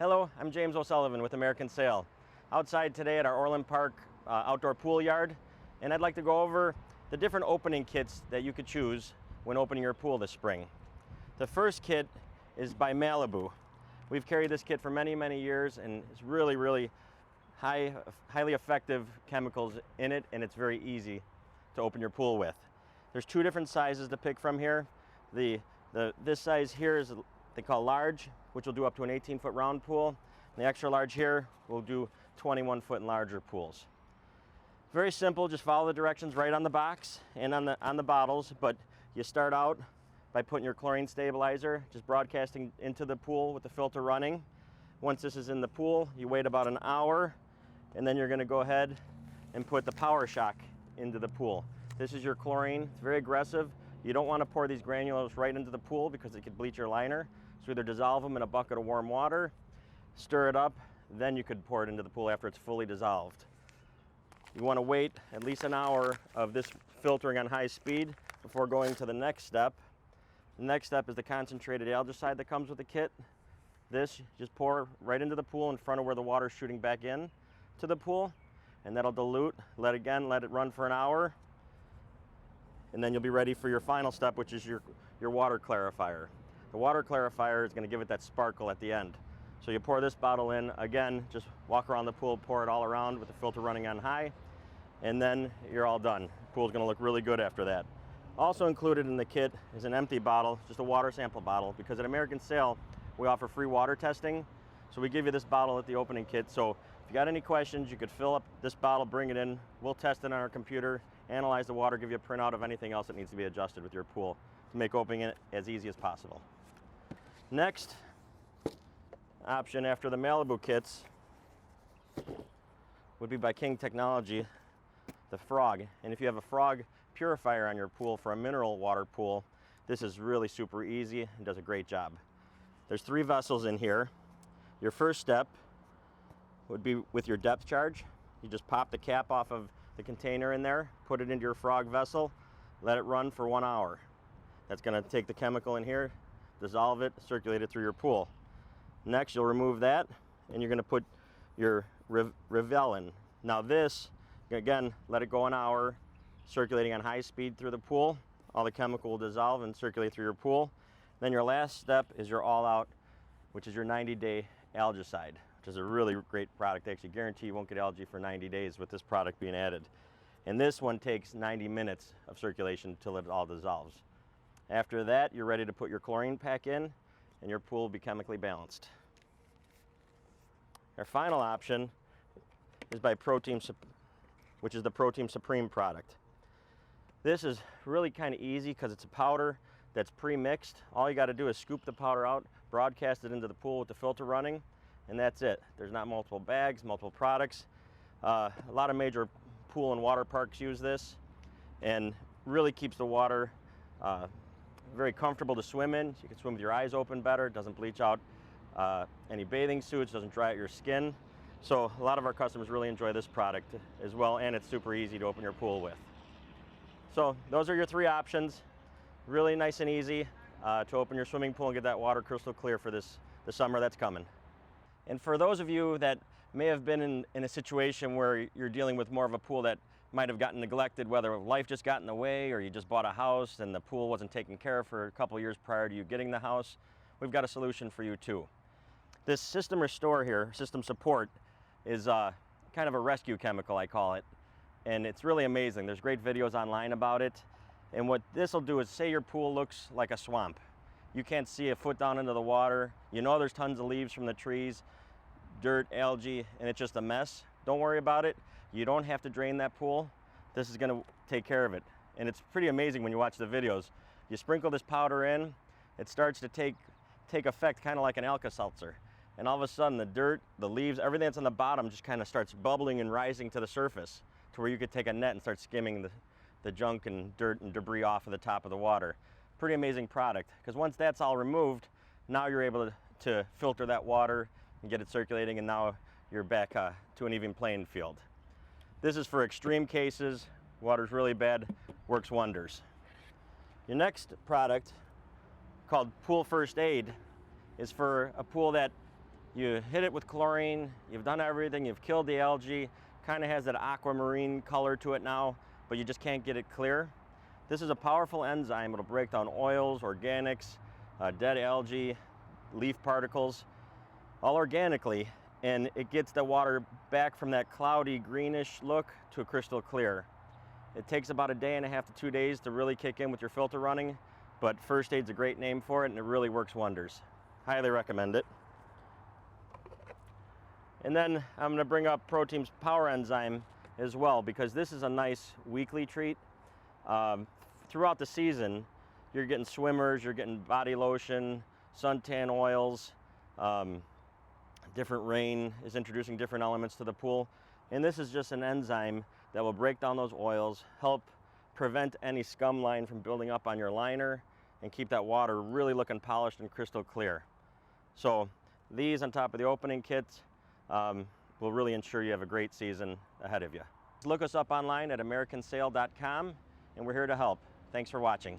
Hello, I'm James O'Sullivan with American Sail. Outside today at our Orland Park outdoor pool yard, and I'd like to go over the different opening kits that you could choose when opening your pool this spring. The first kit is by Malibu. We've carried this kit for many, many years, and it's really highly effective chemicals in it, and it's very easy to open your pool with. There's two different sizes to pick from here. This size here is they call large, which will do up to an 18-foot round pool. And the extra large here will do 21-foot and larger pools. Very simple, just follow the directions right on the box and on the bottles, but you start out by putting your Chlorine Stabilizer, just broadcasting into the pool with the filter running. Once this is in the pool, you wait about an hour, and then you're gonna go ahead and put the Power Shock into the pool. This is your chlorine, it's very aggressive. You don't wanna pour these granules right into the pool because it could bleach your liner. So either dissolve them in a bucket of warm water, stir it up, then you could pour it into the pool after it's fully dissolved. You want to wait at least an hour of this filtering on high speed before going to the next step. The next step is the concentrated algicide that comes with the kit. This you just pour right into the pool in front of where the water's shooting back in to the pool, and that'll dilute. Let it run for an hour, and then you'll be ready for your final step, which is your water clarifier. The water clarifier is going to give it that sparkle at the end. So you pour this bottle in, again, just walk around the pool, pour it all around with the filter running on high, and then you're all done. The pool's going to look really good after that. Also included in the kit is an empty bottle, just a water sample bottle, because at American Sail, we offer free water testing. So we give you this bottle at the opening kit. So if you got any questions, you could fill up this bottle, bring it in. We'll test it on our computer, analyze the water, give you a printout of anything else that needs to be adjusted with your pool to make opening it as easy as possible. Next option after the Malibu kits would be by King Technology, the Frog. And if you have a Frog purifier on your pool for a mineral water pool, this is really super easy and does a great job. There's 3 vessels in here. Your first step would be with your depth charge. You just pop the cap off of the container in there, put it into your Frog vessel, let it run for 1 hour. That's going to take the chemical in here, dissolve it, circulate it through your pool. Next, you'll remove that, and you're going to put your Revel in. Now this, again, let it go an hour, circulating on high speed through the pool. All the chemical will dissolve and circulate through your pool. Then your last step is your all-out, which is your 90-day algicide, which is a really great product. They actually guarantee you won't get algae for 90 days with this product being added. And this one takes 90 minutes of circulation till it all dissolves. After that, you're ready to put your chlorine pack in, and your pool will be chemically balanced. Our final option is by Protein, which is the Protein Supreme product. This is really kind of easy because it's a powder that's pre-mixed. All you got to do is scoop the powder out, broadcast it into the pool with the filter running, and that's it. There's not multiple bags, multiple products. A lot of major pool and water parks use this, and really keeps the water very comfortable to swim in. You can swim with your eyes open better. It doesn't bleach out any bathing suits, doesn't dry out your skin. So a lot of our customers really enjoy this product as well, and it's super easy to open your pool with. So those are your 3 options. Really nice and easy to open your swimming pool and get that water crystal clear for the summer that's coming. And for those of you that may have been in a situation where you're dealing with more of a pool that might have gotten neglected, whether life just got in the way or you just bought a house and the pool wasn't taken care of for a couple years prior to you getting the house, we've got a solution for you too. This System Restore here, System Support, is kind of a rescue chemical, I call it. And it's really amazing. There's great videos online about it. And what this will do is, say your pool looks like a swamp. You can't see a foot down into the water. You know there's tons of leaves from the trees, dirt, algae, and it's just a mess. Don't worry about it. You don't have to drain that pool. This is going to take care of it. And it's pretty amazing when you watch the videos. You sprinkle this powder in, it starts to take effect kind of like an Alka-Seltzer. And all of a sudden the dirt, the leaves, everything that's on the bottom just kind of starts bubbling and rising to the surface to where you could take a net and start skimming the junk and dirt and debris off of the top of the water. Pretty amazing product, because once that's all removed, now you're able to filter that water and get it circulating, and now you're back to an even playing field. This is for extreme cases. Water's really bad, works wonders. Your next product, called Pool First Aid, is for a pool that You hit it with chlorine, you've done everything, you've killed the algae, kind of has that aquamarine color to it now, but you just can't get it clear. This is a powerful enzyme. It'll break down oils, organics, dead algae, leaf particles, all organically, and it gets the water back from that cloudy greenish look to a crystal clear. It takes about a day and a half to 2 days to really kick in with your filter running, but First Aid's a great name for it, and it really works wonders. Highly recommend it. And then I'm going to bring up ProTeam's Power Enzyme as well, because this is a nice weekly treat. Throughout the season, you're getting swimmers, you're getting body lotion, suntan oils, different rain is introducing different elements to the pool. And this is just an enzyme that will break down those oils, help prevent any scum line from building up on your liner, and keep that water really looking polished and crystal clear. So these on top of the opening kits will really ensure you have a great season ahead of you. Look us up online at americansale.com, and we're here to help. Thanks for watching.